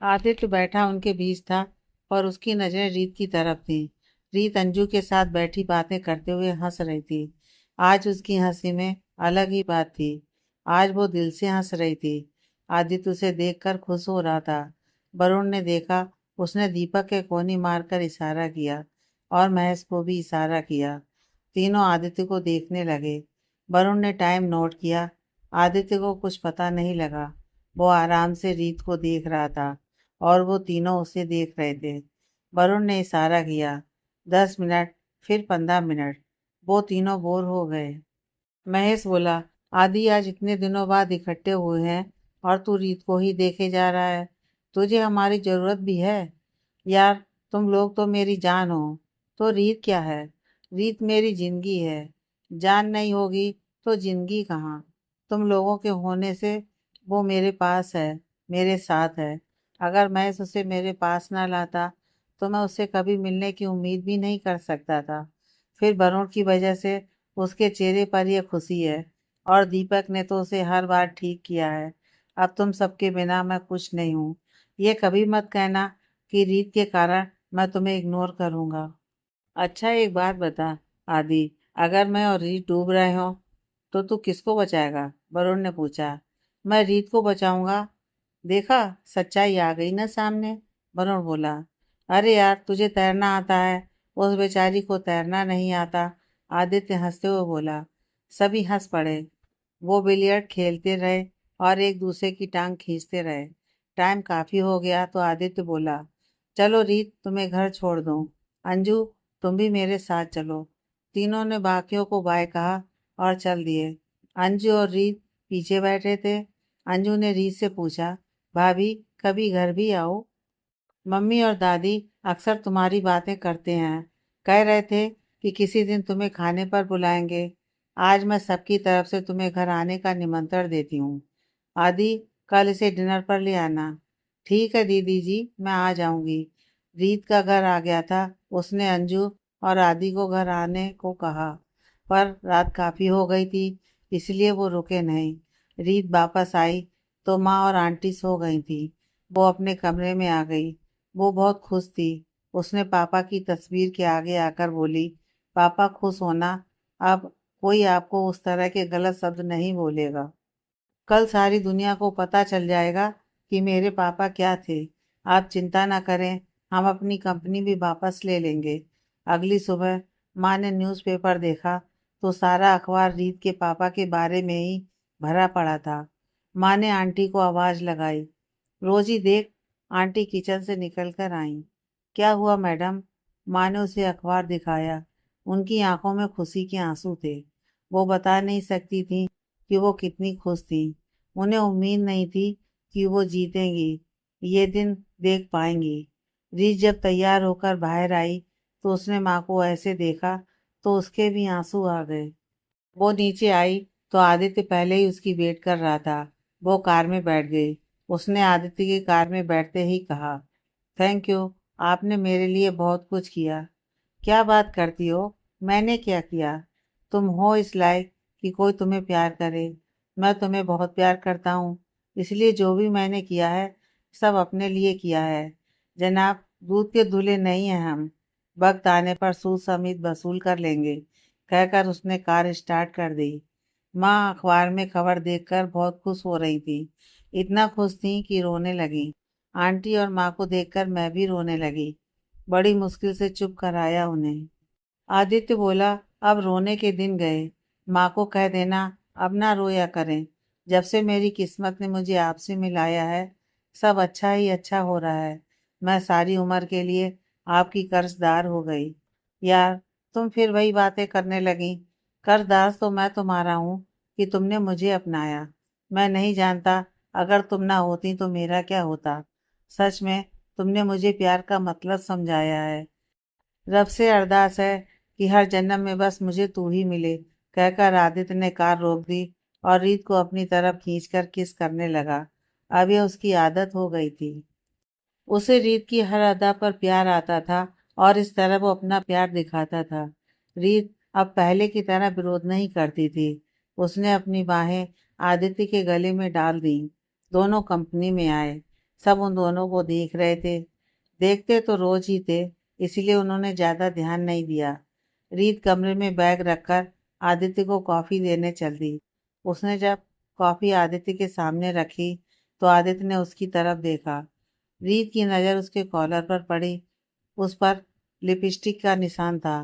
आदित्य बैठा उनके बीच था और उसकी नजरें रीत की तरफ थी। रीत अंजू के साथ बैठी बातें करते हुए हंस रही थी। आज उसकी हंसी में अलग ही बात थी। आज वो दिल से हंस रही थी। आदित्य उसे देखकर खुश हो रहा था। वरुण ने देखा, उसने दीपक के कोनी मारकर इशारा किया और महेश को भी इशारा किया। तीनों आदित्य को देखने लगे। वरुण ने टाइम नोट किया। आदित्य को कुछ पता नहीं लगा। वो आराम से रीत को देख रहा था और वो तीनों उसे देख रहे थे। वरुण ने इशारा किया। 10 मिनट, फिर 15 मिनट। वो तीनों बोर हो गए। महेश बोला, आदि आज इतने दिनों बाद इकट्ठे हुए हैं और तू रीत को ही देखे जा रहा है। तुझे हमारी जरूरत भी है? यार, तुम लोग तो मेरी जान हो। तो रीत क्या है? रीत मेरी जिंदगी है। जान नहीं होगी तो जिंदगी कहाँ? तुम लोगों के होने से वो मेरे पास है, मेरे साथ है। अगर मैं उसे मेरे पास ना लाता तो मैं उससे कभी मिलने की उम्मीद भी नहीं कर सकता था। फिर वरुण की वजह से उसके चेहरे पर यह खुशी है और दीपक ने तो उसे हर बार ठीक किया है। अब तुम सबके बिना मैं कुछ नहीं हूँ। ये कभी मत कहना कि रीत के कारण मैं तुम्हें इग्नोर करूँगा। अच्छा, एक बात बता आदि, अगर मैं और रीत डूब रहे हो तो तू किसको बचाएगा? वरुण ने पूछा। मैं रीत को बचाऊंगा। देखा, सच्चाई आ गई ना सामने। वरुण बोला, अरे यार, तुझे तैरना आता है, उस बेचारी को तैरना नहीं आता। आदित्य हंसते हुए बोला। सभी हंस पड़े। वो बिलियर्ड खेलते रहे और एक दूसरे की टांग खींचते रहे। टाइम काफी हो गया तो आदित्य बोला, चलो रीत, तुम्हें घर छोड़ दूं। अंजू, तुम भी मेरे साथ चलो। तीनों ने बाकियों को बाय कहा और चल दिए। अंजू और रीत पीछे बैठे थे। अंजू ने रीत से पूछा, भाभी, कभी घर भी आओ? मम्मी और दादी अक्सर तुम्हारी बातें करते हैं। कह रहे थे कि किसी दिन तुम्हें खाने पर बुलाएंगे। आज मैं सबकी तरफ से तुम्हें घर आने का निमंत्रण देती हूँ। आदि, कल इसे डिनर पर ले आना। ठीक है दीदी जी, मैं आ जाऊंगी। रीत का घर आ गया था। उसने अंजू और आदि को घर आने को कहा, पर रात काफ़ी हो गई थी, इसलिए वो रुके नहीं। रीत वापस आई तो माँ और आंटी सो गई थी। वो अपने कमरे में आ गई। वो बहुत खुश थी। उसने पापा की तस्वीर के आगे आकर बोली, पापा खुश होना, अब कोई आपको उस तरह के गलत शब्द नहीं बोलेगा। कल सारी दुनिया को पता चल जाएगा कि मेरे पापा क्या थे। आप चिंता ना करें, हम अपनी कंपनी भी वापस ले लेंगे। अगली सुबह माँ ने न्यूज़पेपर देखा तो सारा अखबार रीत के पापा के बारे में ही भरा पड़ा था। माँ ने आंटी को आवाज़ लगाई। रोजी देख, आंटी किचन से निकल कर आई। क्या हुआ मैडम? माँ ने उसे अखबार दिखाया। उनकी आंखों में खुशी के आंसू थे। वो बता नहीं सकती थी कि वो कितनी खुश थी। उन्हें उम्मीद नहीं थी कि वो जीतेंगी, ये दिन देख पाएंगी। रीत जब तैयार होकर बाहर आई तो उसने माँ को ऐसे देखा तो उसके भी आंसू आ गए। वो नीचे आई तो आदित्य पहले ही उसकी वेट कर रहा था। वो कार में बैठ गई। उसने आदित्य की कार में बैठते ही कहा, थैंक यू, आपने मेरे लिए बहुत कुछ किया। क्या बात करती हो? मैंने क्या किया? तुम हो इस लायक कि कोई तुम्हें प्यार करे। मैं तुम्हें बहुत प्यार करता हूँ, इसलिए जो भी मैंने किया है सब अपने लिए किया है। जनाब, दूध के धुले नहीं हैं हम। वक्त आने पर सूद समेत वसूल कर लेंगे, कहकर उसने कार स्टार्ट कर दी। माँ अखबार में खबर देखकर बहुत खुश हो रही थी। इतना खुश थी कि रोने लगी। आंटी और माँ को देखकर मैं भी रोने लगी। बड़ी मुश्किल से चुप कराया उन्हें। आदित्य बोला, अब रोने के दिन गए। माँ को कह देना अब ना रोया करें। जब से मेरी किस्मत ने मुझे आपसे मिलाया है, सब अच्छा ही अच्छा हो रहा है। मैं सारी उम्र के लिए आपकी कर्जदार हो गई। यार, तुम फिर वही बातें करने लगी। कर्जदार तो मैं तुम्हारा हूँ कि तुमने मुझे अपनाया। मैं नहीं जानता, अगर तुम ना होती तो मेरा क्या होता। सच में तुमने मुझे प्यार का मतलब समझाया है। रब से अरदास है कि हर जन्म में बस मुझे तू ही मिले, कहकर आदित्य ने कार रोक दी और रीत को अपनी तरफ खींचकर किस करने लगा। अब यह उसकी आदत हो गई थी। उसे रीत की हर अदा पर प्यार आता था और इस तरह वो अपना प्यार दिखाता था। रीत अब पहले की तरह विरोध नहीं करती थी। उसने अपनी बाहें आदित्य के गले में डाल दी। दोनों कंपनी में आए। सब उन दोनों को देख रहे थे। देखते तो रोज ही थे, इसलिए उन्होंने ज़्यादा ध्यान नहीं दिया। रीत कमरे में बैग रखकर आदित्य को कॉफ़ी देने चल दी। उसने जब कॉफ़ी आदित्य के सामने रखी तो आदित्य ने उसकी तरफ देखा। रीत की नज़र उसके कॉलर पर पड़ी। उस पर लिपस्टिक का निशान था।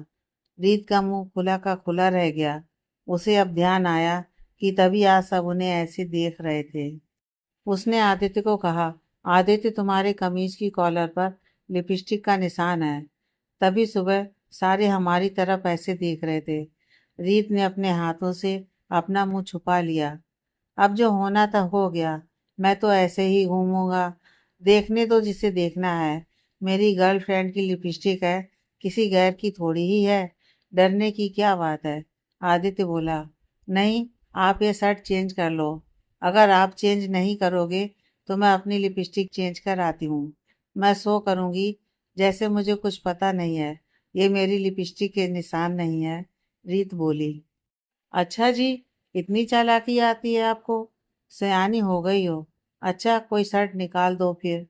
रीत का मुंह खुला का खुला रह गया। उसे अब ध्यान आया कि तभी आज सब उन्हें ऐसे देख रहे थे। उसने आदित्य को कहा, आदित्य तुम्हारे कमीज की कॉलर पर लिपस्टिक का निशान है। तभी सुबह सारे हमारी तरफ ऐसे देख रहे थे। रीत ने अपने हाथों से अपना मुंह छुपा लिया। अब जो होना था हो गया। मैं तो ऐसे ही घूमूंगा। देखने दो जिसे देखना है। मेरी गर्लफ्रेंड की लिपस्टिक है, किसी गैर की थोड़ी ही है। डरने की क्या बात है। आदित्य बोला, नहीं, आप ये शर्ट चेंज कर लो। अगर आप चेंज नहीं करोगे तो मैं अपनी लिपस्टिक चेंज कर आती हूँ। मैं सो करूँगी जैसे मुझे कुछ पता नहीं है। ये मेरी लिपस्टिक के निशान नहीं है। रीत बोली, अच्छा जी, इतनी चालाकी आती है आपको। सयानी हो गई हो। अच्छा, कोई शर्ट निकाल दो फिर।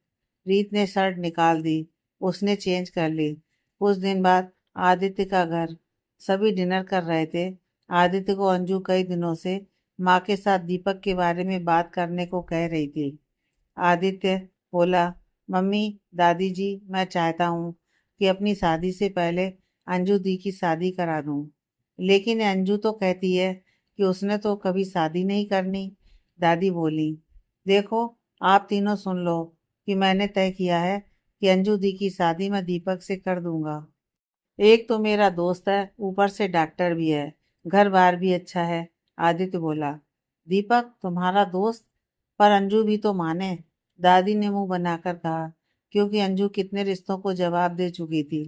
रीत ने शर्ट निकाल दी। उसने चेंज कर ली। कुछ दिन बाद आदित्य का घर। सभी डिनर कर रहे थे। आदित्य को अंजू कई दिनों से माँ के साथ दीपक के बारे में बात करने को कह रही थी। आदित्य बोला, मम्मी, दादी जी, मैं चाहता हूँ कि अपनी शादी से पहले अंजू दी की शादी करा दूँ। लेकिन अंजू तो कहती है कि उसने तो कभी शादी नहीं करनी। दादी बोली, देखो, आप तीनों सुन लो कि मैंने तय किया है कि अंजू दी की शादी मैं दीपक से कर दूंगा। एक तो मेरा दोस्त है, ऊपर से डॉक्टर भी है, घर बार भी अच्छा है। आदित्य बोला, दीपक तुम्हारा दोस्त? पर अंजू भी तो माने। दादी ने मुंह बनाकर कहा, क्योंकि अंजू कितने रिश्तों को जवाब दे चुकी थी।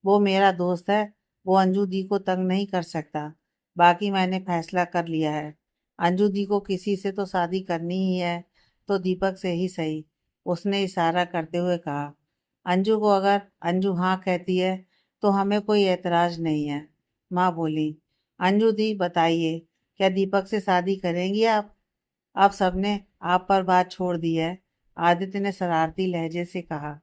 वो मेरा दोस्त है, वो अंजू दी को तंग नहीं कर सकता। बाकी मैंने फैसला कर लिया है। अंजू दी को किसी से तो शादी करनी ही है, तो दीपक से ही सही। उसने इशारा करते हुए कहा। अंजू को अगर अंजू हाँ कहती है तो हमें कोई एतराज नहीं है। माँ बोली, अंजू दी बताइए, क्या दीपक से शादी करेंगी आप? अब सबने आप पर बात छोड़ दी है। आदित्य ने शरारती लहजे से कहा,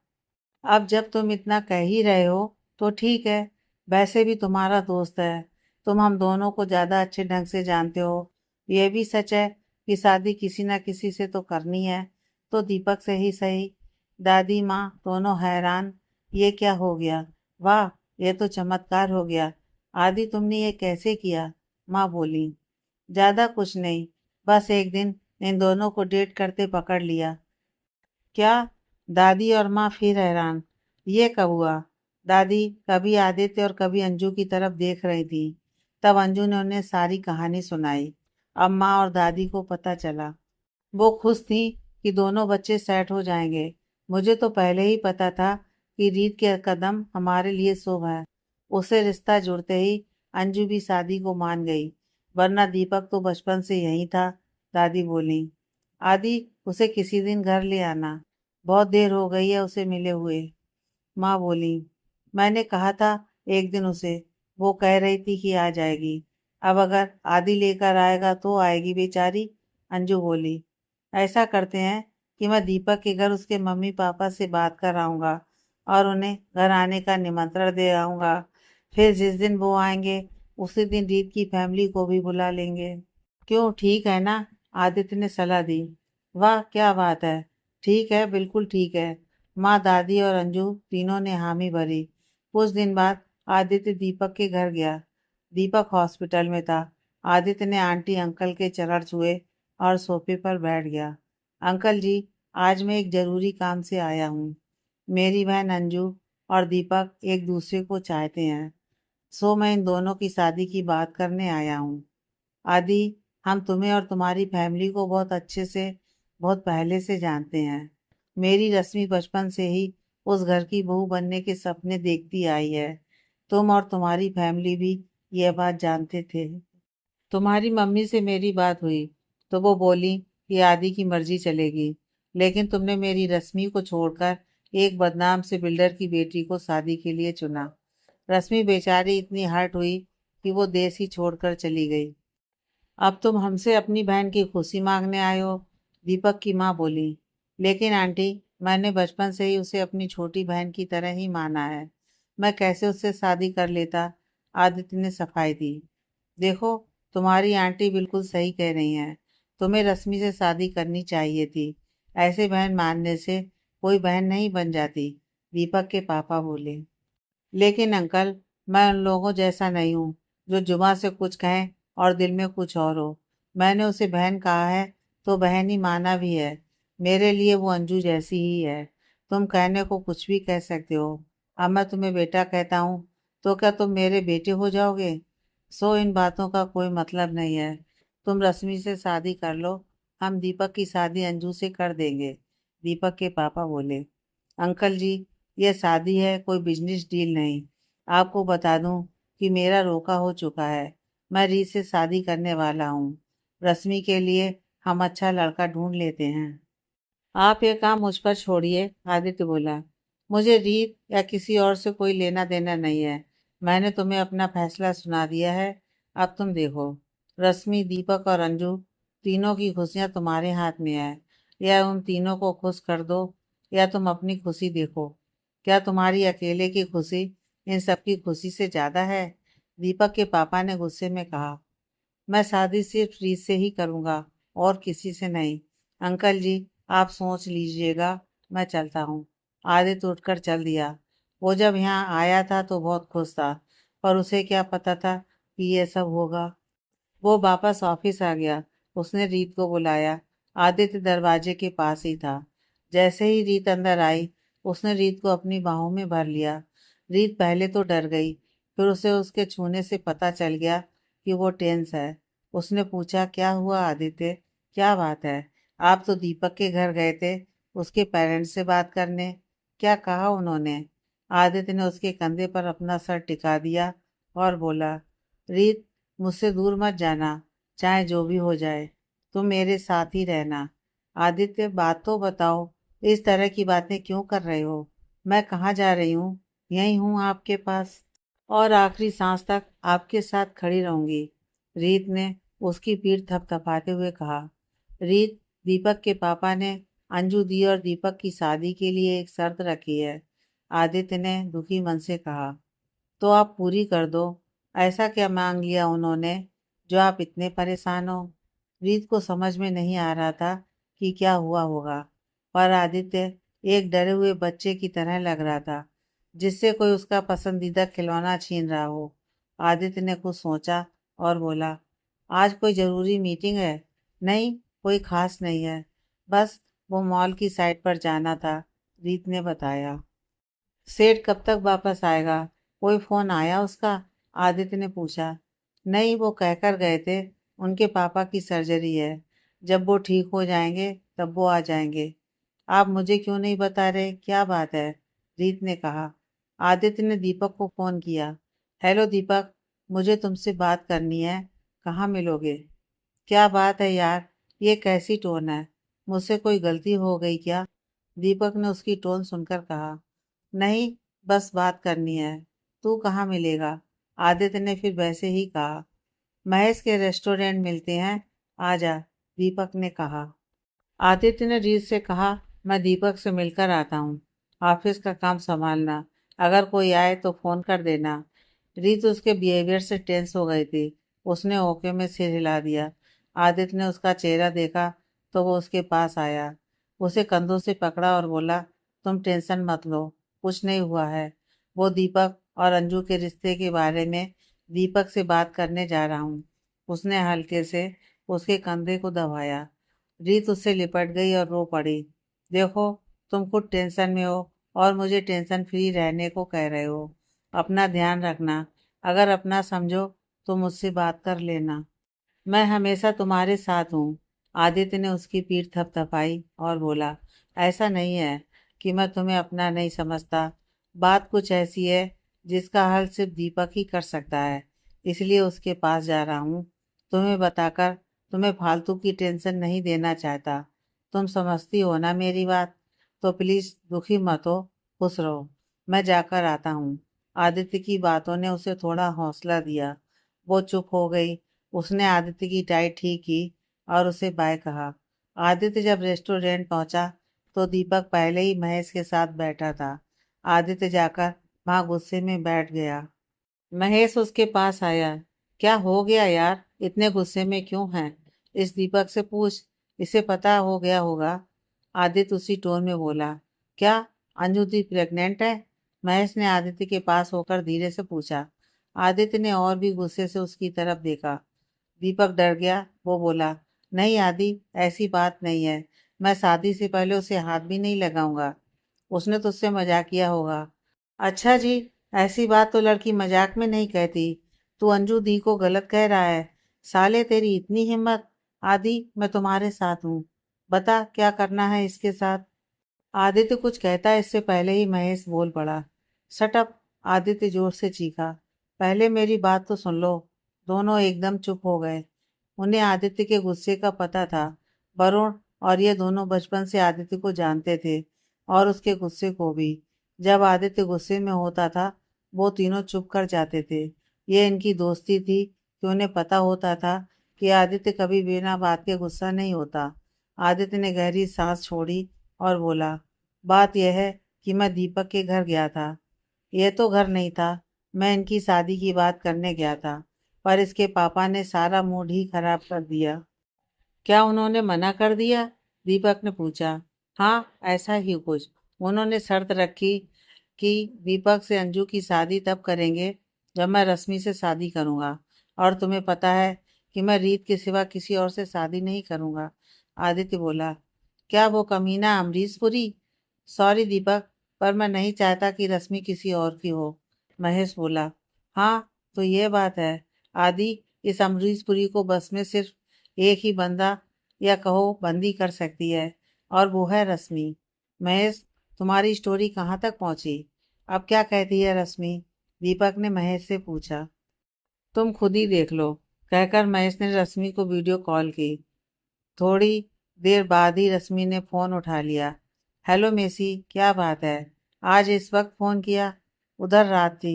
अब जब तुम इतना कह ही रहे हो तो ठीक है। वैसे भी तुम्हारा दोस्त है, तुम हम दोनों को ज़्यादा अच्छे ढंग से जानते हो। यह भी सच है कि शादी किसी न किसी से तो करनी है, तो दीपक से ही सही। दादी माँ दोनों हैरान, ये क्या हो गया? वाह, ये तो चमत्कार हो गया। आदि, तुमने ये कैसे किया? माँ बोली, ज़्यादा कुछ नहीं, बस एक दिन इन दोनों को डेट करते पकड़ लिया। क्या? दादी और माँ फिर हैरान, ये कब हुआ? दादी कभी आदित्य और कभी अंजू की तरफ देख रही थी। तब अंजू ने उन्हें सारी कहानी सुनाई। अब माँ और दादी को पता चला। वो खुश थी कि दोनों बच्चे सेट हो जाएंगे। मुझे तो पहले ही पता था कि रीत के कदम हमारे लिए शुभ है। उससे रिश्ता जुड़ते ही अंजू भी शादी को मान गई, वरना दीपक तो बचपन से यही था। दादी बोली, आदि, उसे किसी दिन घर ले आना। बहुत देर हो गई है उसे मिले हुए। माँ बोली, मैंने कहा था एक दिन उसे, वो कह रही थी कि आ जाएगी। अब अगर आदि लेकर आएगा तो आएगी बेचारी। अंजू बोली, ऐसा करते हैं कि मैं दीपक के घर उसके मम्मी पापा से बात कर आऊँगा और उन्हें घर आने का निमंत्रण दे आऊँगा। फिर जिस दिन वो आएंगे उसी दिन रीत की फैमिली को भी बुला लेंगे। क्यों, ठीक है ना? आदित्य ने सलाह दी। वाह, क्या बात है। ठीक है, बिल्कुल ठीक है। माँ, दादी और अंजू तीनों ने हामी भरी। कुछ दिन बाद आदित्य दीपक के घर गया। दीपक हॉस्पिटल में था। आदित्य ने आंटी अंकल के चरण छुए और सोफे पर बैठ गया। अंकल जी, आज मैं एक जरूरी काम से आया हूँ। मेरी बहन अंजू और दीपक एक दूसरे को चाहते हैं, सो मैं इन दोनों की शादी की बात करने आया हूँ। आदि, हम तुम्हें और तुम्हारी फैमिली को बहुत अच्छे से, बहुत पहले से जानते हैं। मेरी रश्मि बचपन से ही उस घर की बहू बनने के सपने देखती आई है। तुम और तुम्हारी फैमिली भी यह बात जानते थे। तुम्हारी मम्मी से मेरी बात हुई तो वो बोली कि आदि की मर्जी चलेगी, लेकिन तुमने मेरी रश्मि को छोड़कर एक बदनाम से बिल्डर की बेटी को शादी के लिए चुना। रश्मि बेचारी इतनी हर्ट हुई कि वो देश ही छोड़कर चली गई। अब तुम हमसे अपनी बहन की खुशी मांगने आए हो। दीपक की माँ बोली, लेकिन आंटी, मैंने बचपन से ही उसे अपनी छोटी बहन की तरह ही माना है। मैं कैसे उससे शादी कर लेता? आदित्य ने सफाई दी। देखो, तुम्हारी आंटी बिल्कुल सही कह रही हैं। तुम्हें रश्मि से शादी करनी चाहिए थी। ऐसे बहन मानने से कोई बहन नहीं बन जाती, दीपक के पापा बोले। लेकिन अंकल, मैं उन लोगों जैसा नहीं हूँ जो जुबान से कुछ कहें और दिल में कुछ और हो। मैंने उसे बहन कहा है तो बहन ही माना भी है। मेरे लिए वो अंजू जैसी ही है। तुम कहने को कुछ भी कह सकते हो। अब मैं तुम्हें बेटा कहता हूँ तो क्या तुम मेरे बेटे हो जाओगे? सो इन बातों का कोई मतलब नहीं है। तुम रश्मि से शादी कर लो। हम दीपक की शादी अंजू से कर देंगे, दीपक के पापा बोले। अंकल जी, ये शादी है, कोई बिजनेस डील नहीं। आपको बता दूं कि मेरा रोका हो चुका है। मैं रीत से शादी करने वाला हूँ। रश्मि के लिए हम अच्छा लड़का ढूंढ लेते हैं। आप ये काम मुझ पर छोड़िए, आदित्य बोला। मुझे रीत या किसी और से कोई लेना देना नहीं है। मैंने तुम्हें अपना फैसला सुना दिया है। अब तुम देखो, रश्मि, दीपक और अंजू, तीनों की खुशियां तुम्हारे हाथ में है। या उन तीनों को खुश कर दो या तुम अपनी खुशी देखो। क्या तुम्हारी अकेले की खुशी इन सबकी खुशी से ज्यादा है? दीपक के पापा ने गुस्से में कहा। मैं शादी सिर्फ रीत से ही करूंगा और किसी से नहीं। अंकल जी, आप सोच लीजिएगा, मैं चलता हूँ। आदित्य उठकर चल दिया। वो जब यहाँ आया था तो बहुत खुश था, पर उसे क्या पता था कि ये सब होगा। वो वापस ऑफिस आ गया। उसने रीत को बुलाया। आदित्य दरवाजे के पास ही था। जैसे ही रीत अंदर आई, उसने रीत को अपनी बाहों में भर लिया। रीत पहले तो डर गई, फिर उसे उसके छूने से पता चल गया कि वो टेंस है। उसने पूछा, क्या हुआ आदित्य? क्या बात है? आप तो दीपक के घर गए थे उसके पेरेंट्स से बात करने। क्या कहा उन्होंने? आदित्य ने उसके कंधे पर अपना सर टिका दिया और बोला, रीत, मुझसे दूर मत जाना, चाहे जो भी हो जाए। तुम मेरे साथ ही रहना। आदित्य, बात तो बताओ, इस तरह की बातें क्यों कर रहे हो? मैं कहाँ जा रही हूँ? यहीं हूँ आपके पास, और आखिरी सांस तक आपके साथ खड़ी रहूंगी। रीत ने उसकी पीठ थपथपाते हुए कहा। रीत, दीपक के पापा ने अंजू दी और दीपक की शादी के लिए एक शर्त रखी है, आदित्य ने दुखी मन से कहा। तो आप पूरी कर दो। ऐसा क्या मांग लिया उन्होंने जो आप इतने परेशान हो? रीत को समझ में नहीं आ रहा था कि क्या हुआ होगा, पर आदित्य एक डरे हुए बच्चे की तरह लग रहा था जिससे कोई उसका पसंदीदा खिलौना छीन रहा हो। आदित्य ने कुछ सोचा और बोला, आज कोई ज़रूरी मीटिंग है? नहीं, कोई खास नहीं है, बस वो मॉल की साइड पर जाना था, रीत ने बताया। सेठ कब तक वापस आएगा? कोई फोन आया उसका? आदित्य ने पूछा। नहीं, वो कहकर गए थे उनके पापा की सर्जरी है, जब वो ठीक हो जाएंगे तब वो आ जाएंगे। आप मुझे क्यों नहीं बता रहे, क्या बात है? रीत ने कहा। आदित्य ने दीपक को फोन किया। हेलो दीपक, मुझे तुमसे बात करनी है, कहाँ मिलोगे? क्या बात है यार, ये कैसी टोन है? मुझसे कोई गलती हो गई क्या? दीपक ने उसकी टोन सुनकर कहा। नहीं, बस बात करनी है। तू कहाँ मिलेगा? आदित्य ने फिर वैसे ही कहा। महेश के रेस्टोरेंट मिलते हैं, आजा, दीपक ने कहा। आदित्य ने रीत से कहा, मैं दीपक से मिलकर आता हूँ। ऑफिस का काम संभालना, अगर कोई आए तो फोन कर देना। रीत उसके बिहेवियर से टेंस हो गई थी। उसने ओके में सिर हिला दिया। आदित्य ने उसका चेहरा देखा तो वो उसके पास आया, उसे कंधों से पकड़ा और बोला, तुम टेंशन मत लो, कुछ नहीं हुआ है। वो दीपक और अंजू के रिश्ते के बारे में दीपक से बात करने जा रहा हूँ। उसने हल्के से उसके कंधे को दबाया। रीत उससे लिपट गई और रो पड़ी। देखो, तुम खुद टेंशन में हो और मुझे टेंशन फ्री रहने को कह रहे हो। अपना ध्यान रखना। अगर अपना समझो तो मुझसे बात कर लेना। मैं हमेशा तुम्हारे साथ हूँ। आदित्य ने उसकी पीठ थपथपाई और बोला, ऐसा नहीं है कि मैं तुम्हें अपना नहीं समझता। बात कुछ ऐसी है जिसका हल सिर्फ दीपक ही कर सकता है, इसलिए उसके पास जा रहा हूँ। तुम्हें बताकर तुम्हें फालतू की टेंशन नहीं देना चाहता। तुम समझती हो ना मेरी बात? तो प्लीज़ दुखी मत हो, खुश रहो। मैं जाकर आता हूँ। आदित्य की बातों ने उसे थोड़ा हौसला दिया। वो चुप हो गई। उसने आदित्य की टाई ठीक की और उसे बाय कहा। आदित्य जब रेस्टोरेंट पहुंचा तो दीपक पहले ही महेश के साथ बैठा था। आदित्य जाकर वहां गुस्से में बैठ गया। महेश उसके पास आया। क्या हो गया यार, इतने गुस्से में क्यों हैं? इस दीपक से पूछ, इसे पता हो गया होगा। आदित्य उसी टोन में बोला। क्या अंजू दी प्रेग्नेंट है? महेश ने आदित्य के पास होकर धीरे से पूछा। आदित्य ने और भी गुस्से से उसकी तरफ देखा। दीपक डर गया। वो बोला, नहीं आदि, ऐसी बात नहीं है। मैं शादी से पहले उसे हाथ भी नहीं लगाऊंगा। उसने तुझसे मजाक किया होगा। अच्छा जी, ऐसी बात तो लड़की मजाक में नहीं कहती। तू अंजू दी को गलत कह रहा है। साले तेरी इतनी हिम्मत। आदि, मैं तुम्हारे साथ हूँ। बता क्या करना है इसके साथ। आदित्य कुछ कहता है इससे पहले ही महेश बोल पड़ा। Shut up! आदित्य जोर से चीखा। पहले मेरी बात तो सुन लो। दोनों एकदम चुप हो गए। उन्हें आदित्य के गुस्से का पता था। वरुण और ये दोनों बचपन से आदित्य को जानते थे और उसके गुस्से को भी। जब आदित्य गुस्से में होता था वो तीनों चुप कर जाते थे। ये इनकी दोस्ती थी कि उन्हें पता होता था कि आदित्य कभी बिना बात के गुस्सा नहीं होता। आदित्य ने गहरी सांस छोड़ी और बोला, बात यह है कि मैं दीपक के घर गया था। यह तो घर नहीं था, मैं इनकी शादी की बात करने गया था, पर इसके पापा ने सारा मूड ही खराब कर दिया। क्या उन्होंने मना कर दिया? दीपक ने पूछा। हाँ, ऐसा ही कुछ। उन्होंने शर्त रखी कि दीपक से अंजू की शादी तब करेंगे जब मैं रश्मि से शादी करूंगा, और तुम्हें पता है कि मैं रीत के सिवा किसी और से शादी नहीं करूंगा। आदित्य बोला। क्या वो कमीना अमरीश पुरी? सॉरी दीपक, पर मैं नहीं चाहता कि रश्मि किसी और की हो। महेश बोला। हाँ, तो ये बात है। आदि, इस अमरीश पुरी को बस में सिर्फ एक ही बंदा या कहो बंदी कर सकती है, और वो है रश्मि। महेश, तुम्हारी स्टोरी कहाँ तक पहुंची? अब क्या कहती है रश्मि? दीपक ने महेश से पूछा। तुम खुद ही देख लो, कहकर महेश ने रश्मि को वीडियो कॉल की। थोड़ी देर बाद ही रश्मि ने फोन उठा लिया। हेलो मेसी, क्या बात है? आज इस वक्त फोन किया? उधर रात थी।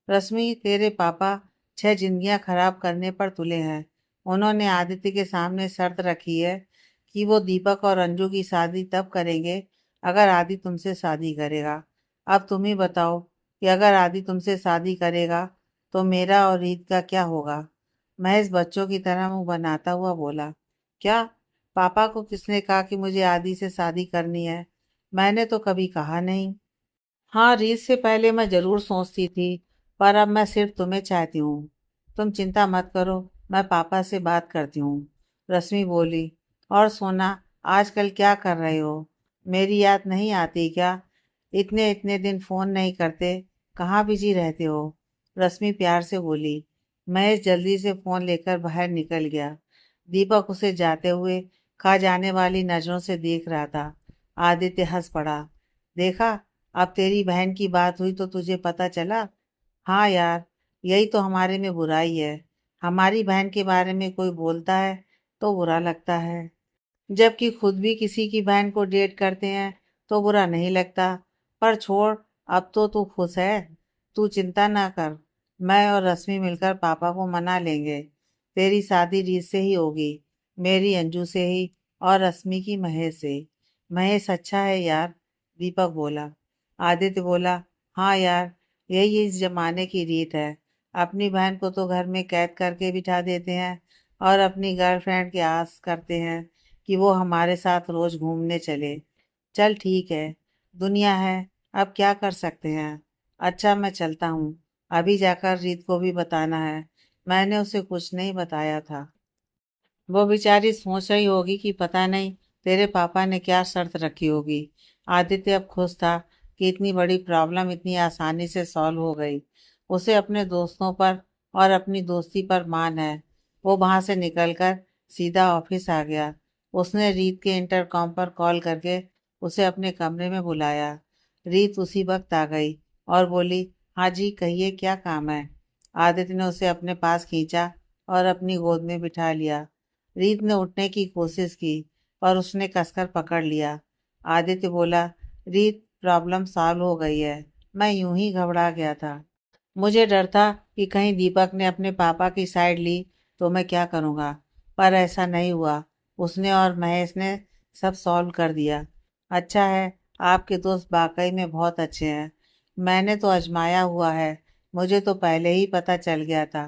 रश्मि, तेरे पापा 6 जिंदगियां खराब करने पर तुले हैं। उन्होंने आदित्य के सामने शर्त रखी है कि वो दीपक और अंजू की शादी तब करेंगे अगर आदि तुमसे शादी करेगा। अब तुम ही बताओ कि अगर आदि तुमसे शादी करेगा तो मेरा और रीत का क्या होगा? महेश बच्चों की तरह मुंह बनाता हुआ बोला। क्या? पापा को किसने कहा कि मुझे आदि से शादी करनी है? मैंने तो कभी कहा नहीं। हाँ, रीत से पहले मैं जरूर सोचती थी, पर अब मैं सिर्फ तुम्हें चाहती हूँ। तुम चिंता मत करो, मैं पापा से बात करती हूँ। रश्मि बोली। और सोना, आजकल क्या कर रहे हो? मेरी याद नहीं आती क्या? इतने इतने दिन फोन नहीं करते, कहाँ बिजी रहते हो? रश्मि प्यार से बोली। महेश जल्दी से फोन लेकर बाहर निकल गया। दीपक उसे जाते हुए खा जाने वाली नजरों से देख रहा था। आदित्य हंस पड़ा। देखा, अब तेरी बहन की बात हुई तो तुझे पता चला। हाँ यार, यही तो हमारे में बुराई है। हमारी बहन के बारे में कोई बोलता है तो बुरा लगता है, जबकि खुद भी किसी की बहन को डेट करते हैं तो बुरा नहीं लगता। पर छोड़, अब तो तू खुश है। तू चिंता ना कर, मैं और रश्मि मिलकर पापा को मना लेंगे। तेरी शादी रीत से ही होगी, मेरी अंजू से ही, और रश्मि की महेश से। महेश अच्छा है यार, दीपक बोला। आदित्य बोला। हाँ यार, यही इस जमाने की रीत है। अपनी बहन को तो घर में कैद करके बिठा देते हैं और अपनी गर्लफ्रेंड की आस करते हैं कि वो हमारे साथ रोज घूमने चले। चल ठीक है, दुनिया है, अब क्या कर सकते हैं। अच्छा, मैं चलता हूँ। अभी जाकर रीत को भी बताना है, मैंने उसे कुछ नहीं बताया था। वो बेचारी सोच रही होगी कि पता नहीं तेरे पापा ने क्या शर्त रखी होगी। आदित्य अब खुश था कि इतनी बड़ी प्रॉब्लम इतनी आसानी से सॉल्व हो गई। उसे अपने दोस्तों पर और अपनी दोस्ती पर मान है। वो वहां से निकलकर सीधा ऑफिस आ गया। उसने रीत के इंटरकॉम पर कॉल करके उसे अपने कमरे में बुलाया। रीत उसी वक्त आ गई और बोली, हाँ जी कहिए, क्या काम है? आदित्य ने उसे अपने पास खींचा और अपनी गोद में बिठा लिया। रीत ने उठने की कोशिश की, पर उसने कसकर पकड़ लिया। आदित्य बोला। रीत, प्रॉब्लम सॉल्व हो गई है। मैं यूं ही घबरा गया था। मुझे डर था कि कहीं दीपक ने अपने पापा की साइड ली तो मैं क्या करूँगा, पर ऐसा नहीं हुआ। उसने और महेश ने सब सॉल्व कर दिया। अच्छा है, आपके दोस्त वाकई में बहुत अच्छे हैं। मैंने तो आजमाया हुआ है, मुझे तो पहले ही पता चल गया था।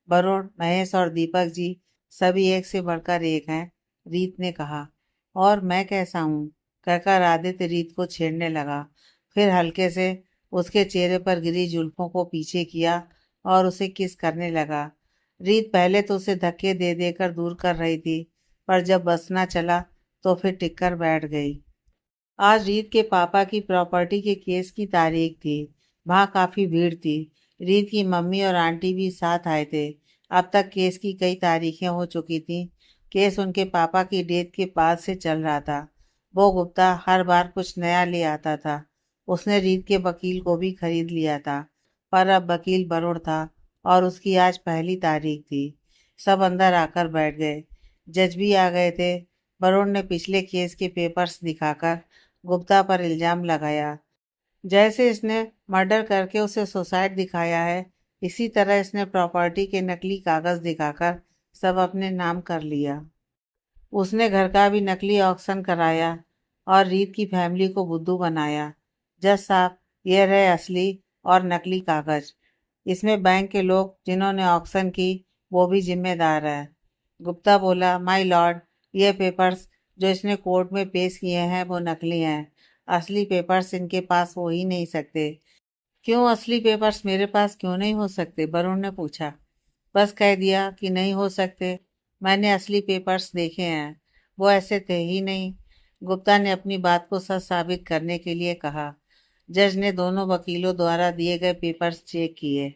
वरुण, महेश और दीपक जी सभी एक से बढ़कर एक हैं, रीत ने कहा। और मैं कैसा हूँ? कहकर आदित्य रीत को छेड़ने लगा। फिर हल्के से उसके चेहरे पर गिरी जुल्फों को पीछे किया और उसे किस करने लगा। रीत पहले तो उसे धक्के दे देकर दूर कर रही थी, पर जब बसना चला तो फिर टिक कर बैठ गई। आज रीत के पापा की प्रॉपर्टी के केस की तारीख थी। वहाँ काफी भीड़ थी। रीत की मम्मी और आंटी भी साथ आए थे। अब तक केस की कई तारीखें हो चुकी थीं। केस उनके पापा की डेथ के बाद से चल रहा था। वो गुप्ता हर बार कुछ नया ले आता था। उसने रीत के वकील को भी खरीद लिया था, पर अब वकील वरुण था और उसकी आज पहली तारीख थी। सब अंदर आकर बैठ गए। जज भी आ गए थे। वरुण ने पिछले केस के पेपर्स दिखाकर गुप्ता पर इल्जाम लगाया। जैसे इसने मर्डर करके उसे सुसाइड दिखाया है, इसी तरह इसने प्रॉपर्टी के नकली कागज दिखाकर सब अपने नाम कर लिया। उसने घर का भी नकली ऑक्शन कराया और रीत की फैमिली को बुद्धू बनाया। जज साहब, ये रहे असली और नकली कागज। इसमें बैंक के लोग जिन्होंने ऑक्शन की वो भी जिम्मेदार है। गुप्ता बोला, माय लॉर्ड, ये पेपर्स जो इसने कोर्ट में पेश किए हैं वो नकली हैं। असली पेपर्स इनके पास हो ही नहीं सकते। क्यों असली पेपर्स मेरे पास क्यों नहीं हो सकते? वरुण ने पूछा। बस कह दिया कि नहीं हो सकते। मैंने असली पेपर्स देखे हैं, वो ऐसे थे ही नहीं। गुप्ता ने अपनी बात को सच साबित करने के लिए कहा। जज ने दोनों वकीलों द्वारा दिए गए पेपर्स चेक किए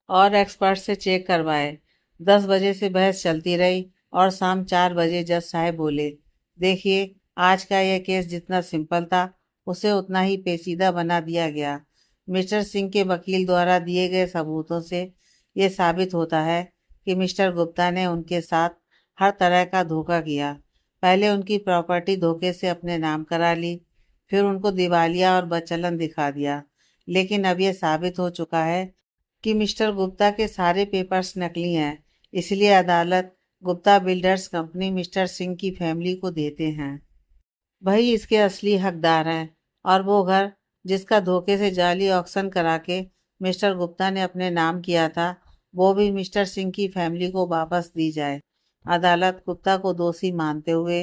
और एक्सपर्ट से चेक करवाए। 10 बजे से बहस चलती रही और शाम 4 बजे जज साहब बोले, देखिए, आज का यह केस जितना सिंपल था उसे उतना ही पेचीदा बना दिया गया। मिस्टर सिंह के वकील द्वारा दिए गए सबूतों से ये साबित होता है कि मिस्टर गुप्ता ने उनके साथ हर तरह का धोखा किया। पहले उनकी प्रॉपर्टी धोखे से अपने नाम करा ली, फिर उनको दिवालिया और बदचलन दिखा दिया। लेकिन अब यह साबित हो चुका है कि मिस्टर गुप्ता के सारे पेपर्स नकली हैं। इसलिए अदालत Gupta builders company mister Singh की फैमिली को देते हैं। वही इसके असली हकदार हैं और वो घर जिसका धोखे से जाली ऑक्शन करा के मिस्टर गुप्ता ने अपने नाम किया था, वो भी मिस्टर सिंह की फैमिली को वापस दी जाए। अदालत गुप्ता को दोषी मानते हुए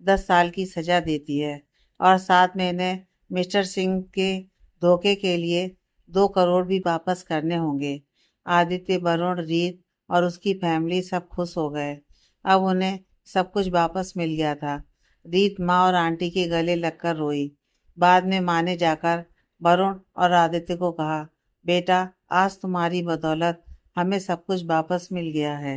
10 साल की सजा देती है और साथ में इन्हें मिस्टर सिंह के धोखे के लिए 2 करोड़ भी वापस करने होंगे। आदित्य, वरुण, रीत और उसकी फैमिली सब खुश हो गए। अब उन्हें सब कुछ वापस मिल गया था। रीत माँ और आंटी के गले लगकर रोई। बाद में माँ ने जाकर वरुण और आदित्य को कहा, बेटा, आज तुम्हारी बदौलत हमें सब कुछ वापस मिल गया है।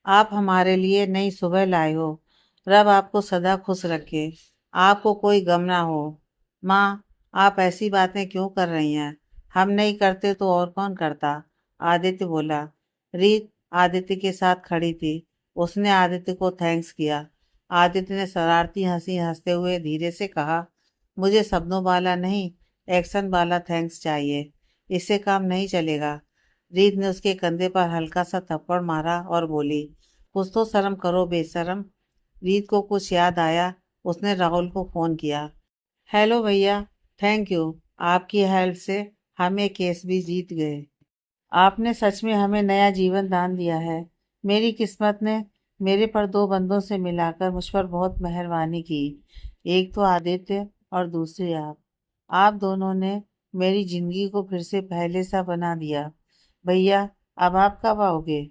आप हमारे लिए नई सुबह लाए हो। रब आपको सदा खुश रखे। आपको कोई गम ना हो। माँ, आप ऐसी बातें क्यों कर रही हैं? हम नहीं करते तो और कौन करता? आदित्य बोला। रीत आदित्य के साथ खड़ी थी। उसने आदित्य को थैंक्स किया। आदित्य ने शरारती हंसी हंसते हुए धीरे से कहा, मुझे शब्दों वाला नहीं, एक्शन वाला थैंक्स चाहिए। इससे काम नहीं चलेगा। रीत ने उसके कंधे पर हल्का सा थप्पड़ मारा और बोली, कुछ तो शर्म करो बेशरम। रीत को कुछ याद आया। उसने राहुल को फोन किया। हेलो भैया, थैंक यू। आपकी हेल्प से हम ये केस भी जीत गए। आपने सच में हमें नया जीवन दान दिया है। मेरी किस्मत ने मेरे पर 2 बंदों से मिलाकर मुझ पर बहुत मेहरबानी की। एक तो आदित्य और दूसरी आप। आप दोनों ने मेरी जिंदगी को फिर से पहले सा बना दिया। भैया, अब आप कब आओगे?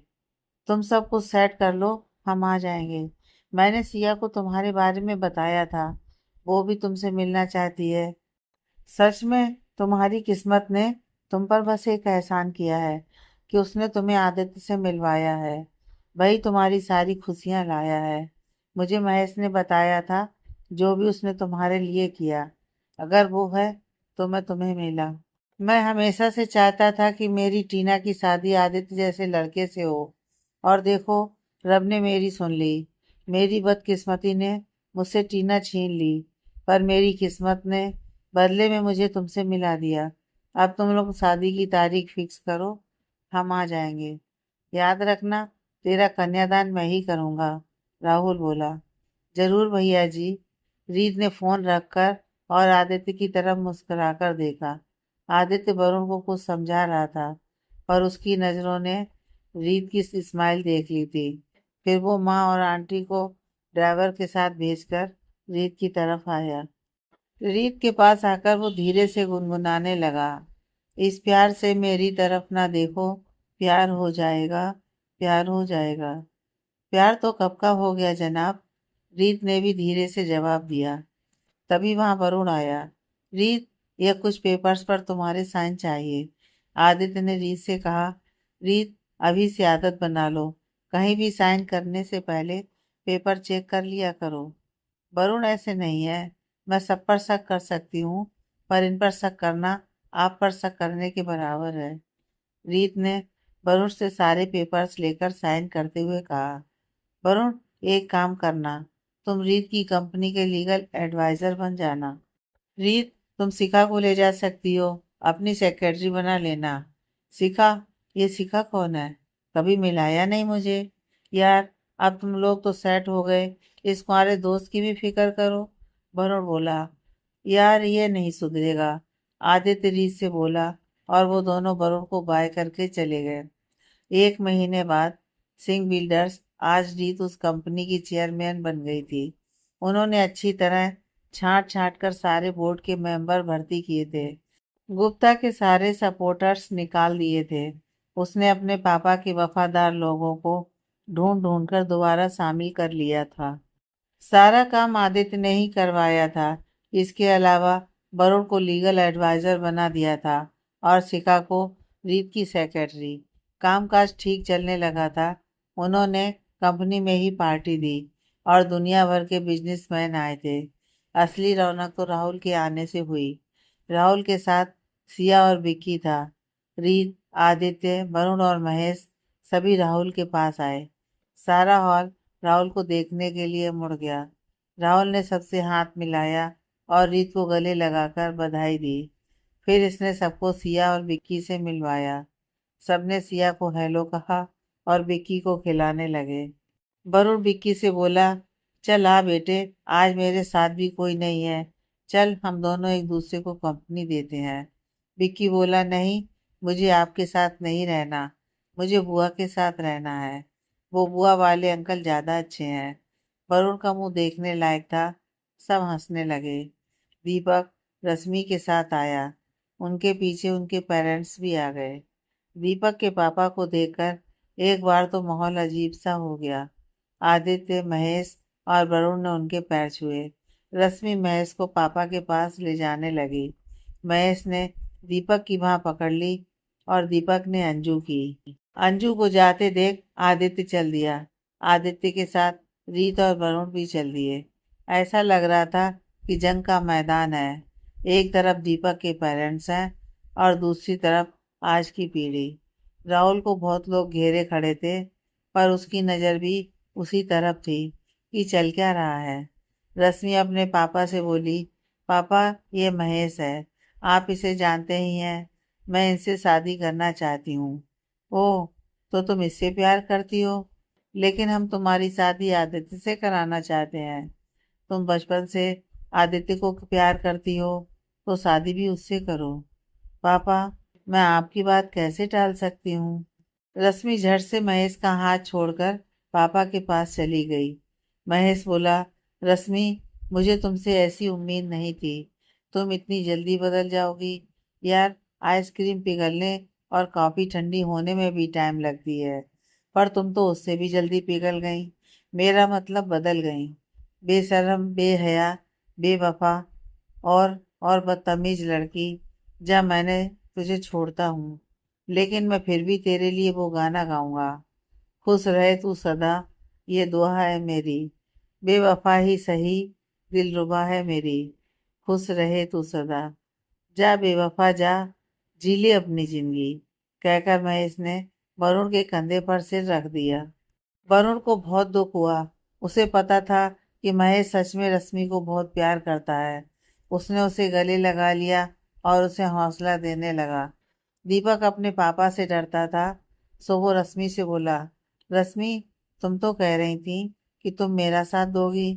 तुम सब कुछ सेट कर लो, हम आ जाएंगे। मैंने सिया को तुम्हारे बारे में बताया था, वो भी तुमसे मिलना चाहती है। सच में तुम्हारी किस्मत ने तुम पर बस एक एहसान किया है कि उसने तुम्हें आदित्य से मिलवाया है। वही तुम्हारी सारी खुशियां लाया है। मुझे महेश ने बताया था जो भी उसने तुम्हारे लिए किया, अगर वो है तो मैं तुम्हें मिला। मैं हमेशा से चाहता था कि मेरी टीना की शादी आदित्य जैसे लड़के से हो, और देखो, रब ने मेरी सुन ली। मेरी बदकिस्मती ने मुझसे टीना छीन ली, पर मेरी किस्मत ने बदले में मुझे तुमसे मिला दिया। अब तुम लोग शादी की तारीख फिक्स करो, हम आ जाएंगे। याद रखना, तेरा कन्यादान मैं ही करूँगा, राहुल बोला। जरूर भैया जी। रीत ने फोन रखकर और आदित्य की तरफ मुस्कुराकर देखा। आदित्य वरुण को कुछ समझा रहा था, पर उसकी नज़रों ने रीत की स्माइल देख ली थी। फिर वो माँ और आंटी को ड्राइवर के साथ भेजकर रीत की तरफ आया। रीत के पास आकर वो धीरे से गुनगुनाने लगा, इस प्यार से मेरी तरफ ना देखो, प्यार हो जाएगा, प्यार हो जाएगा। प्यार तो कब का हो गया जनाब, रीत ने भी धीरे से जवाब दिया। तभी वहां वरुण आया। रीत, यह कुछ पेपर्स पर तुम्हारे साइन चाहिए, आदित्य ने रीत से कहा। रीत, अभी से आदत बना लो, कहीं भी साइन करने से पहले पेपर चेक कर लिया करो। वरुण, ऐसे नहीं है, मैं सब पर शक कर सकती हूँ, पर इन पर शक करना आप पर शक करने के बराबर है। रीत ने वरुण से सारे पेपर्स लेकर साइन करते हुए कहा। वरुण, एक काम करना, तुम रीत की कंपनी के लीगल एडवाइजर बन जाना। रीत, तुम शिखा को ले जा सकती हो, अपनी सेक्रेटरी बना लेना। शिखा? ये शिखा कौन है? कभी मिलाया नहीं मुझे। यार, अब तुम लोग तो सेट हो गए, इस तुम्हारे दोस्त की भी फिक्र करो। वरुण बोला। यार, ये नहीं सुधरेगा, आदित्य रीत से बोला, और वो दोनों वरुण को बाय करके चले गए। 1 महीने बाद सिंह बिल्डर्स, आज रीत उस कंपनी की चेयरमैन बन गई थी। उन्होंने अच्छी तरह छांट छांट कर सारे बोर्ड के मेंबर भर्ती किए थे। गुप्ता के सारे सपोर्टर्स निकाल दिए थे। उसने अपने पापा के वफादार लोगों को ढूंढ ढूंढ कर दोबारा शामिल कर लिया था। सारा काम आदित्य ने ही करवाया था। इसके अलावा वरुण को लीगल एडवाइजर बना दिया था और शिखा को रीत की सेक्रेटरी। कामकाज ठीक चलने लगा था। उन्होंने कंपनी में ही पार्टी दी और दुनिया भर के बिजनेसमैन आए थे। असली रौनक तो राहुल के आने से हुई। राहुल के साथ सिया और विक्की था। रीत, आदित्य, वरुण और महेश सभी राहुल के पास आए। सारा हॉल राहुल को देखने के लिए मुड़ गया। राहुल ने सबसे हाथ मिलाया और रीत को गले लगाकर बधाई दी। फिर इसने सबको सिया और विक्की से मिलवाया। सबने सिया को हेलो कहा और विक्की को खिलाने लगे। वरुण विक्की से बोला, चल आ बेटे, आज मेरे साथ भी कोई नहीं है, चल हम दोनों एक दूसरे को कंपनी देते हैं। विक्की बोला, नहीं, मुझे आपके साथ नहीं रहना, मुझे बुआ के साथ रहना है, वो बुआ वाले अंकल ज़्यादा अच्छे हैं। वरुण का मुंह देखने लायक था। सब हंसने लगे। दीपक रश्मि के साथ आया। उनके पीछे उनके पेरेंट्स भी आ गए। दीपक के पापा को देखकर एक बार तो माहौल अजीब सा हो गया। आदित्य, महेश और वरुण ने उनके पैर छुए। रश्मि महेश को पापा के पास ले जाने लगी। महेश ने दीपक की बांह पकड़ ली और दीपक ने अंजू की। अंजू को जाते देख आदित्य चल दिया। आदित्य के साथ रीत और वरुण भी चल दिए। ऐसा लग रहा था कि जंग का मैदान है। एक तरफ दीपक के पेरेंट्स हैं और दूसरी तरफ आज की पीढ़ी। राहुल को बहुत लोग घेरे खड़े थे, पर उसकी नज़र भी उसी तरफ थी कि चल क्या रहा है। रश्मि अपने पापा से बोली, पापा, ये महेश है, आप इसे जानते ही हैं, मैं इनसे शादी करना चाहती हूँ। ओह, तो तुम इससे प्यार करती हो? लेकिन हम तुम्हारी शादी आदित्य से कराना चाहते हैं। तुम बचपन से आदित्य को प्यार करती हो, तो शादी भी उससे करो। पापा, मैं आपकी बात कैसे टाल सकती हूँ? रश्मि झट से महेश का हाथ छोड़कर पापा के पास चली गई। महेश बोला, रश्मि, मुझे तुमसे ऐसी उम्मीद नहीं थी, तुम इतनी जल्दी बदल जाओगी। यार, आइसक्रीम पिघलने और कॉफ़ी ठंडी होने में भी टाइम लगती है, पर तुम तो उससे भी जल्दी पिघल गई, मेरा मतलब बदल गई। बेशर्म, बेहया, बेवफा और बदतमीज लड़की। जा, मैंने तुझे छोड़ता हूँ, लेकिन मैं फिर भी तेरे लिए वो गाना गाऊंगा, खुश रहे तू सदा, ये दुआ है मेरी। बेवफा ही सही, दिलरुबा है मेरी, खुश रहे तू सदा। जा बेवफा जा, जी ले अपनी जिंदगी, कहकर महेश ने वरुण के कंधे पर सिर रख दिया। वरुण को बहुत दुख हुआ। उसे पता था कि महेश सच में रश्मि को बहुत प्यार करता है। उसने उसे गले लगा लिया और उसे हौसला देने लगा। दीपक अपने पापा से डरता था, सो वो रश्मि से बोला, रश्मि, तुम तो कह रही थी कि तुम मेरा साथ दोगी,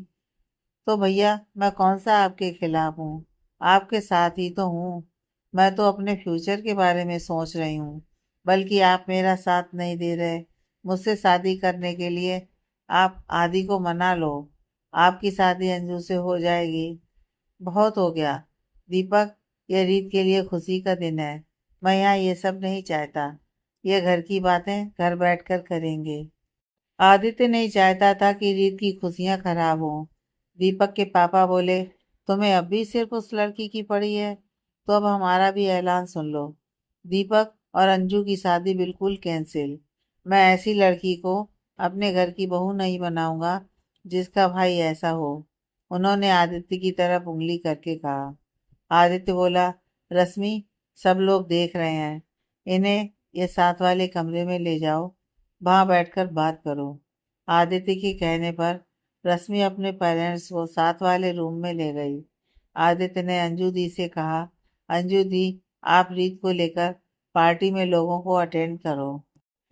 तो भैया मैं कौन सा आपके खिलाफ हूँ। आपके साथ ही तो हूँ। मैं तो अपने फ्यूचर के बारे में सोच रही हूँ, बल्कि आप मेरा साथ नहीं दे रहे। मुझसे शादी करने के लिए आप आदि को मना लो। आपकी शादी अंजू से हो जाएगी। बहुत हो गया दीपक, यह रीत के लिए खुशी का दिन है। मैं यहाँ ये सब नहीं चाहता। ये घर की बातें घर बैठकर करेंगे। आदित्य नहीं चाहता था कि रीत की खुशियां खराब हों। दीपक के पापा बोले, तुम्हें अब भी सिर्फ उस लड़की की पड़ी है, तो अब हमारा भी ऐलान सुन लो। दीपक और अंजू की शादी बिल्कुल कैंसिल। मैं ऐसी लड़की को अपने घर की बहू नहीं बनाऊंगा जिसका भाई ऐसा हो। उन्होंने आदित्य की तरफ उंगली करके कहा। आदित्य बोला, रश्मि, सब लोग देख रहे हैं। इन्हें ये साथ वाले कमरे में ले जाओ, वहां बैठकर बात करो। आदित्य के कहने पर रश्मि अपने पेरेंट्स को साथ वाले रूम में ले गई। आदित्य ने अंजू दी से कहा, अंजू दी, आप रीत को लेकर पार्टी में लोगों को अटेंड करो।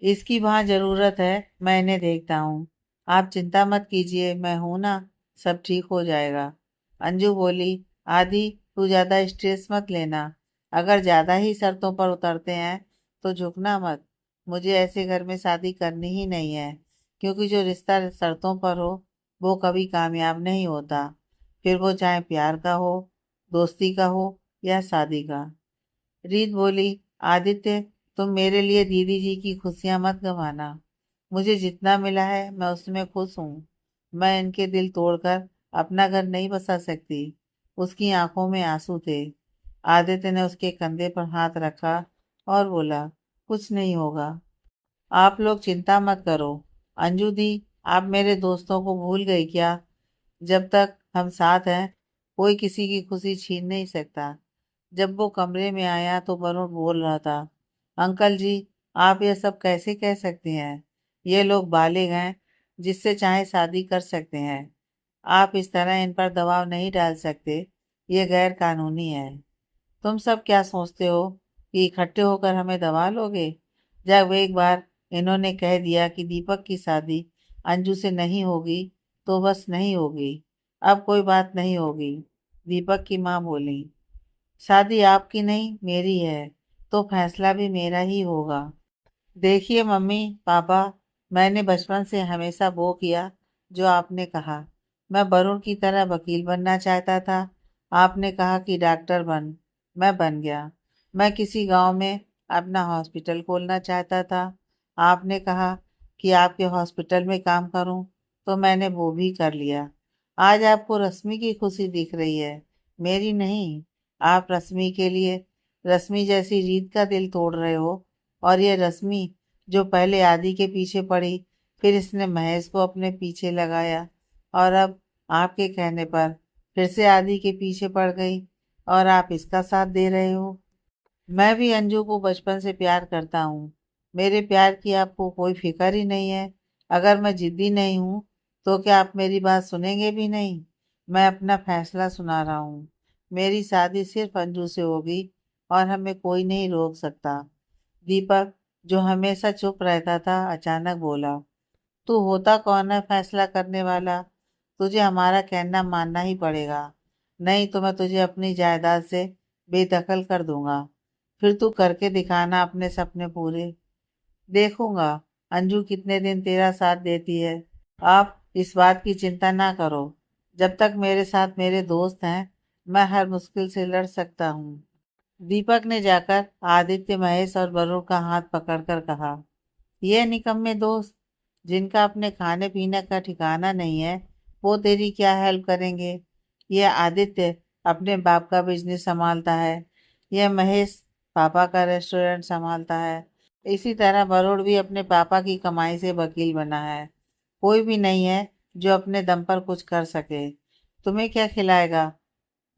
इसकी वहाँ जरूरत है, मैं इन्हें देखता हूँ। आप चिंता मत कीजिए, मैं हूं ना, सब ठीक हो जाएगा। अंजू बोली, आदि, तू ज्यादा स्ट्रेस मत लेना। अगर ज्यादा ही शर्तों पर उतरते हैं तो झुकना मत। मुझे ऐसे घर में शादी करनी ही नहीं है, क्योंकि जो रिश्ता शर्तों पर हो वो कभी कामयाब नहीं होता। फिर वो चाहे प्यार का हो, दोस्ती का हो या शादी का। रीत बोली, आदित्य, तुम मेरे लिए दीदी जी की खुशियां मत गंवाना। मुझे जितना मिला है मैं उसमें खुश हूँ। मैं इनके दिल तोड़कर अपना घर नहीं बसा सकती। उसकी आंखों में आंसू थे। आदित्य ने उसके कंधे पर हाथ रखा और बोला, कुछ नहीं होगा। आप लोग चिंता मत करो। अंजू दी, आप मेरे दोस्तों को भूल गई क्या? जब तक हम साथ हैं कोई किसी की खुशी छीन नहीं सकता। जब वो कमरे में आया तो वरुण बोल रहा था, अंकल जी, आप ये सब कैसे कह सकते हैं? ये लोग बालिग हैं, जिससे चाहे शादी कर सकते हैं। आप इस तरह इन पर दबाव नहीं डाल सकते। ये गैर कानूनी है। तुम सब क्या सोचते हो कि इकट्ठे होकर हमें दबा लोगे? जब एक बार इन्होंने कह दिया कि दीपक की शादी अंजू से नहीं होगी तो बस नहीं होगी। अब कोई बात नहीं होगी। दीपक की माँ बोली, शादी आपकी नहीं मेरी है, तो फैसला भी मेरा ही होगा। देखिए मम्मी, पापा, मैंने बचपन से हमेशा वो किया जो आपने कहा। मैं वरुण की तरह वकील बनना चाहता था। आपने कहा कि डॉक्टर बन, मैं बन गया। मैं किसी गांव में अपना हॉस्पिटल खोलना चाहता था। आपने कहा कि आपके हॉस्पिटल में काम करूं, तो मैंने वो भी कर लिया। आज आपको रश्मि की खुशी दिख रही है, मेरी नहीं। आप रश्मि के लिए रश्मि जैसी रीत का दिल तोड़ रहे हो। और ये रश्मि जो पहले आदि के पीछे पड़ी, फिर इसने महेश को अपने पीछे लगाया, और अब आपके कहने पर फिर से आदि के पीछे पड़ गई और आप इसका साथ दे रहे हो। मैं भी अंजू को बचपन से प्यार करता हूँ। मेरे प्यार की आपको कोई फिक्र ही नहीं है। अगर मैं जिद्दी नहीं हूँ तो क्या आप मेरी बात सुनेंगे भी नहीं? मैं अपना फैसला सुना रहा हूँ। मेरी शादी सिर्फ अंजू से होगी और हमें कोई नहीं रोक सकता। दीपक, जो हमेशा चुप रहता था, अचानक बोला, तू होता कौन है फैसला करने वाला? तुझे हमारा कहना मानना ही पड़ेगा, नहीं तो मैं तुझे अपनी जायदाद से बेदखल कर दूंगा। फिर तू करके दिखाना अपने सपने पूरे। देखूंगा अंजू कितने दिन तेरा साथ देती है। आप इस बात की चिंता ना करो। जब तक मेरे साथ मेरे दोस्त हैं, मैं हर मुश्किल से लड़ सकता हूँ। दीपक ने जाकर आदित्य, महेश और वरुण का हाथ पकड़कर कहा, ये निकम्मे दोस्त जिनका अपने खाने पीने का ठिकाना नहीं है, वो तेरी क्या हेल्प करेंगे? ये आदित्य अपने बाप का बिजनेस संभालता है। यह महेश पापा का रेस्टोरेंट संभालता है। इसी तरह वरुण भी अपने पापा की कमाई से वकील बना है। कोई भी नहीं है जो अपने दम पर कुछ कर सके। तुम्हें क्या खिलाएगा?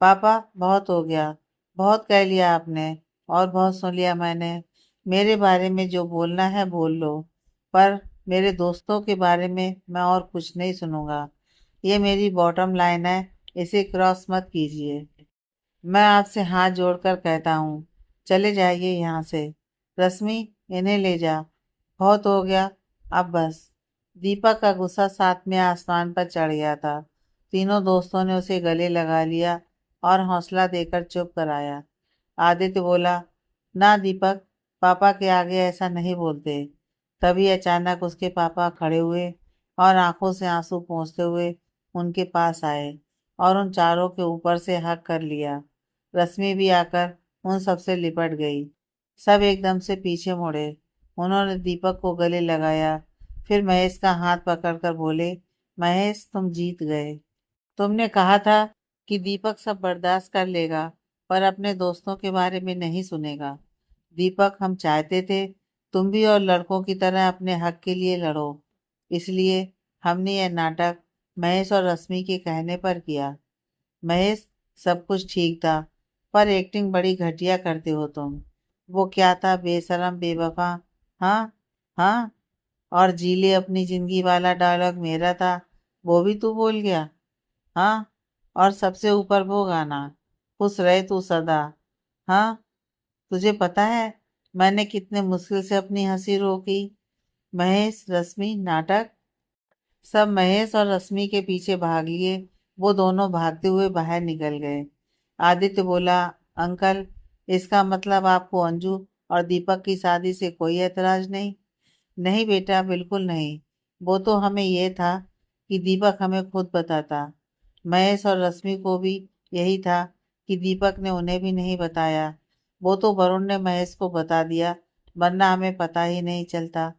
पापा, बहुत हो गया। बहुत कह लिया आपने और बहुत सुन लिया मैंने। मेरे बारे में जो बोलना है बोल लो, पर मेरे दोस्तों के बारे में मैं और कुछ नहीं सुनूंगा। ये मेरी बॉटम लाइन है, इसे क्रॉस मत कीजिए। मैं आपसे हाथ जोड़कर कहता हूँ, चले जाइए यहाँ से। रश्मि, इन्हें ले जा। बहुत हो गया, अब बस। दीपक का गुस्सा सातवें आसमान पर चढ़ गया था। तीनों दोस्तों ने उसे गले लगा लिया और हौसला देकर चुप कराया। आदित्य बोला, ना दीपक, पापा के आगे ऐसा नहीं बोलते। तभी अचानक उसके पापा खड़े हुए और आंखों से आंसू पोंछते हुए उनके पास आए और उन चारों के ऊपर से हक कर लिया। रश्मि भी आकर उन सबसे लिपट गई। सब एकदम से पीछे मुड़े। उन्होंने दीपक को गले लगाया। फिर महेश का हाथ पकड़कर बोले, महेश, तुम जीत गए। तुमने कहा था कि दीपक सब बर्दाश्त कर लेगा, पर अपने दोस्तों के बारे में नहीं सुनेगा। दीपक, हम चाहते थे तुम भी और लड़कों की तरह अपने हक के लिए लड़ो। इसलिए हमने यह नाटक महेश और रश्मि के कहने पर किया। महेश, सब कुछ ठीक था, पर एक्टिंग बड़ी घटिया करते हो तुम। वो क्या था, बेशरम बेवफा। हाँ, हाँ। और जी ले अपनी जिंदगी वाला डायलॉग मेरा था, वो भी तू बोल गया। हाँ। और सबसे ऊपर वो गाना, खुश रहे तू सदा। हाँ। तुझे पता है मैंने कितने मुश्किल से अपनी हंसी रोकी। महेश, रश्मि, नाटक। सब महेश और रश्मि के पीछे भाग लिए। वो दोनों भागते हुए बाहर निकल गए। आदित्य बोला, अंकल, इसका मतलब आपको अंजू और दीपक की शादी से कोई एतराज नहीं? नहीं बेटा, बिल्कुल नहीं। वो तो हमें यह था कि दीपक हमें खुद बताता। महेश और रश्मि को भी यही था कि दीपक ने उन्हें भी नहीं बताया। वो तो वरुण ने महेश को बता दिया, वरना हमें पता ही नहीं चलता।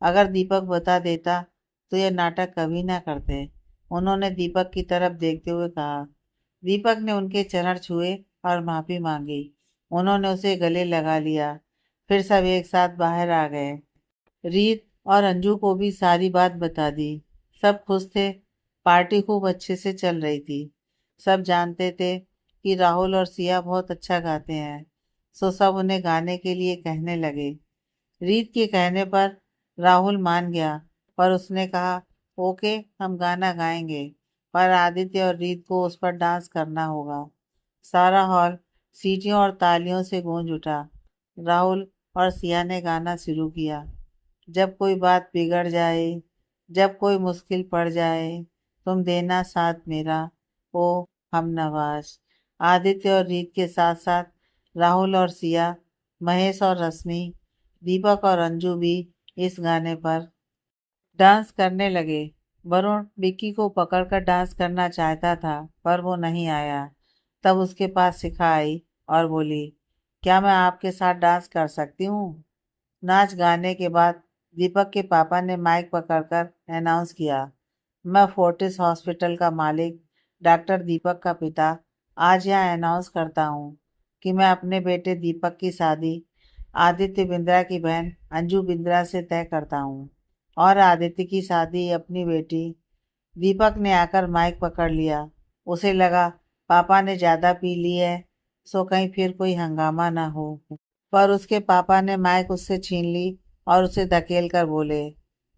अगर दीपक बता देता तो यह नाटक कभी ना करते। उन्होंने दीपक की तरफ देखते हुए कहा। दीपक ने उनके चरण छुए और माफी मांगी। उन्होंने उसे गले लगा लिया। फिर सब एक साथ बाहर आ गए। रीत और अंजू को भी सारी बात बता दी। सब खुश थे। पार्टी खूब अच्छे से चल रही थी। सब जानते थे कि राहुल और सिया बहुत अच्छा गाते हैं, सो सब उन्हें गाने के लिए कहने लगे। रीत के कहने पर राहुल मान गया, पर उसने कहा, ओके, हम गाना गाएंगे, पर आदित्य और रीत को उस पर डांस करना होगा। सारा हॉल सीटियों और तालियों से गूंज उठा। राहुल और सिया ने गाना शुरू किया। जब कोई बात बिगड़ जाए, जब कोई मुश्किल पड़ जाए, तुम देना साथ मेरा, ओ हम नवाज। आदित्य और रीत के साथ साथ राहुल और सिया, महेश और रश्मि, दीपक और अंजू भी इस गाने पर डांस करने लगे। वरुण विक्की को पकड़कर डांस करना चाहता था, पर वो नहीं आया। तब उसके पास शिखा आई और बोली, क्या मैं आपके साथ डांस कर सकती हूँ? नाच गाने के बाद दीपक के पापा ने माइक पकड़कर अनाउंस किया, मैं फोर्टिस हॉस्पिटल का मालिक डॉक्टर दीपक का पिता आज यहाँ अनाउंस करता हूँ कि मैं अपने बेटे दीपक की शादी आदित्य बिंद्रा की बहन अंजू बिंद्रा से तय करता हूँ। और आदित्य की शादी अपनी बेटी। दीपक ने आकर माइक पकड़ लिया। उसे लगा पापा ने ज्यादा पी ली है, सो कहीं फिर कोई हंगामा ना हो। पर उसके पापा ने माइक उससे छीन ली और उसे धकेल कर बोले,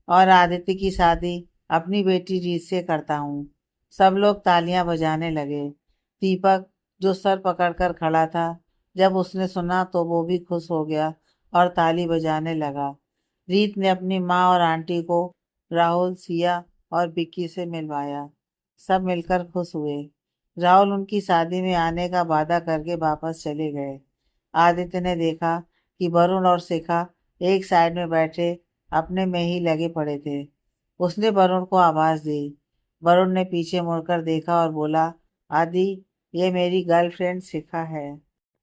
और आदित्य की शादी अपनी बेटी रीत से करता हूँ। सब लोग तालियां बजाने लगे। दीपक, जो सर पकड़कर खड़ा था, जब उसने सुना तो वो भी खुश हो गया और ताली बजाने लगा। रीत ने अपनी माँ और आंटी को राहुल, सिया और विक्की से मिलवाया। सब मिलकर खुश हुए। राहुल उनकी शादी में आने का वादा करके वापस चले गए। आदित्य ने देखा कि वरुण और शिखा एक साइड में बैठे अपने में ही लगे पड़े थे। उसने वरुण को आवाज दी। वरुण ने पीछे मुड़कर देखा और बोला, आदि, ये मेरी गर्लफ्रेंड शिखा है।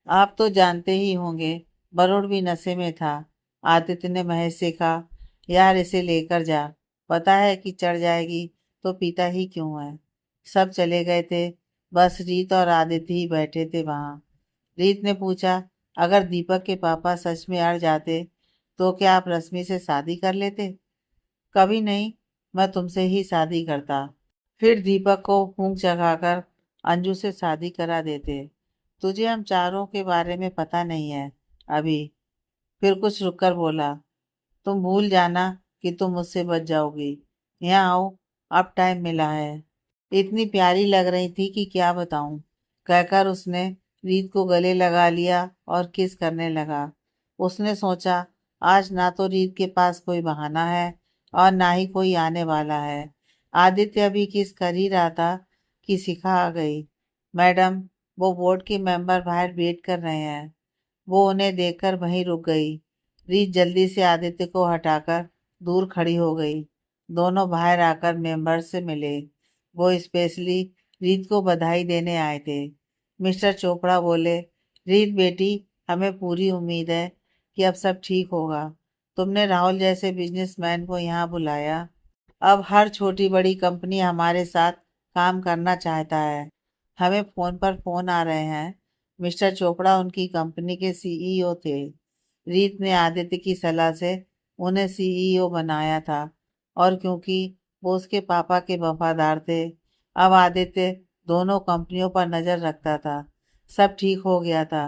आप तो जानते ही होंगे। वरुण भी नशे में था। आदित्य ने महेश से कहा, यार इसे लेकर जा, पता है कि चढ़ जाएगी तो पीता ही क्यों है। सब चले गए थे। बस रीत और आदित्य ही बैठे थे वहां। रीत ने पूछा, अगर दीपक के पापा सच में अड़ जाते तो क्या आप रश्मि से शादी कर लेते? कभी नहीं, मैं तुमसे ही शादी करता। फिर दीपक को फूंक जगाकर अंजू से शादी करा देते। तुझे हम चारों के बारे में पता नहीं है अभी। फिर कुछ रुककर बोला, तुम भूल जाना कि तुम मुझसे बच जाओगी। यहाँ आओ, अब टाइम मिला है। इतनी प्यारी लग रही थी कि क्या बताऊं, कहकर उसने रीत को गले लगा लिया और किस करने लगा। उसने सोचा, आज ना तो रीत के पास कोई बहाना है और ना ही कोई आने वाला है। आदित्य भी किस कर ही रहा था कि शिखा आ गई। मैडम, वो बोर्ड की मेंबर बाहर वेट कर रहे हैं। वो उन्हें देखकर वहीं रुक गई। रीत जल्दी से आदित्य को हटाकर दूर खड़ी हो गई। दोनों बाहर आकर मेंबर से मिले। वो स्पेशली रीत को बधाई देने आए थे। मिस्टर चोपड़ा बोले, रीत बेटी, हमें पूरी उम्मीद है कि अब सब ठीक होगा। तुमने राहुल जैसे बिजनेसमैन को यहाँ बुलाया। अब हर छोटी बड़ी कंपनी हमारे साथ काम करना चाहता है। हमें फोन पर फोन आ रहे हैं। मिस्टर चोपड़ा उनकी कंपनी के सीईओ थे। रीत ने आदित्य की सलाह से उन्हें सीईओ बनाया था, और क्योंकि वो उसके पापा के वफादार थे, अब आदित्य दोनों कंपनियों पर नजर रखता था। सब ठीक हो गया था।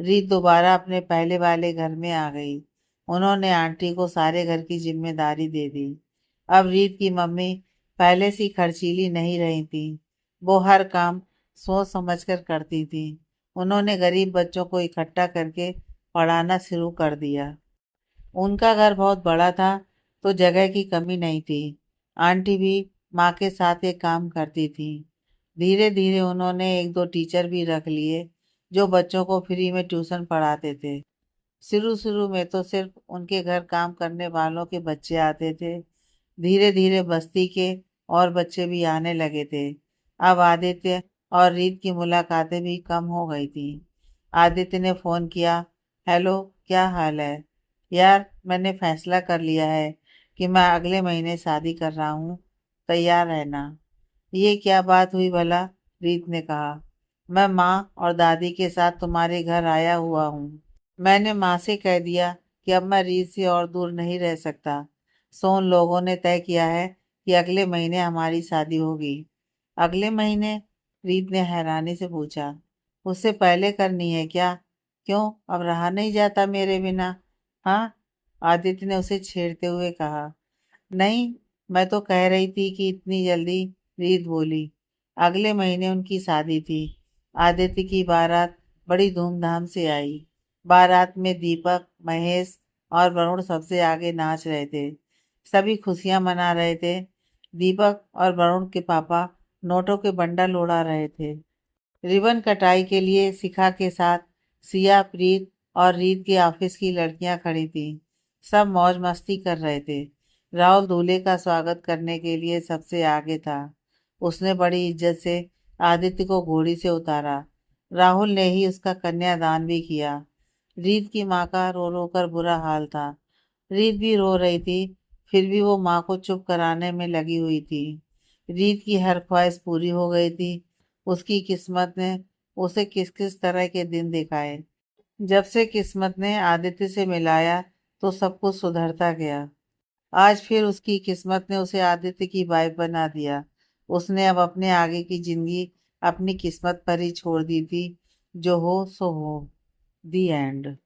रीत दोबारा अपने पहले वाले घर में आ गई। उन्होंने आंटी को सारे घर की जिम्मेदारी दे दी। अब रीत की मम्मी पहले सी खर्चीली नहीं रही थी। वो हर काम सोच समझकर करती थी। उन्होंने गरीब बच्चों को इकट्ठा करके पढ़ाना शुरू कर दिया। उनका घर बहुत बड़ा था, तो जगह की कमी नहीं थी। आंटी भी माँ के साथ एक काम करती थी। धीरे धीरे उन्होंने एक दो टीचर भी रख लिए जो बच्चों को फ्री में ट्यूशन पढ़ाते थे। शुरू शुरू में तो सिर्फ उनके घर काम करने वालों के बच्चे आते थे। धीरे धीरे बस्ती के और बच्चे भी आने लगे थे। अब आदित्य और रीत की मुलाकातें भी कम हो गई थी। आदित्य ने फोन किया, हेलो, क्या हाल है? यार, मैंने फैसला कर लिया है कि मैं अगले महीने शादी कर रहा हूँ। तैयार रहना। ये क्या बात हुई भला? रीत ने कहा, मैं माँ और दादी के साथ तुम्हारे घर आया हुआ हूँ। मैंने माँ से कह दिया कि अब मैं रीत से और दूर नहीं रह सकता। सो उन लोगों ने तय किया है कि अगले महीने हमारी शादी होगी। अगले महीने? रीत ने हैरानी से पूछा, उससे पहले करनी है क्या? क्यों, अब रहा नहीं जाता मेरे बिना? हाँ, आदित्य ने उसे छेड़ते हुए कहा। नहीं, मैं तो कह रही थी कि इतनी जल्दी? रीत बोली। अगले महीने उनकी शादी थी। आदित्य की बारात बड़ी धूमधाम से आई। बारात में दीपक, महेश और वरुण सबसे आगे नाच रहे थे। सभी खुशियां मना रहे थे। दीपक और वरुण के पापा नोटों के बंडल उड़ा रहे थे। रिबन कटाई के लिए शिखा के साथ सिया, प्रीत और रीत के ऑफिस की लड़कियां खड़ी थी। सब मौज मस्ती कर रहे थे। राहुल दूल्हे का स्वागत करने के लिए सबसे आगे था। उसने बड़ी इज्जत से आदित्य को घोड़ी से उतारा। राहुल ने ही उसका कन्यादान भी किया। रीत की माँ का रो रो कर बुरा हाल था। रीत भी रो रही थी, फिर भी वो माँ को चुप कराने में लगी हुई थी। रीत की हर ख्वाहिश पूरी हो गई थी। उसकी किस्मत ने उसे किस किस तरह के दिन दिखाए। जब से किस्मत ने आदित्य से मिलाया, तो सब कुछ सुधरता गया। आज फिर उसकी किस्मत ने उसे आदित्य की वाइफ बना दिया। उसने अब अपने आगे की जिंदगी अपनी किस्मत पर ही छोड़ दी थी। जो हो सो हो। दी एंड।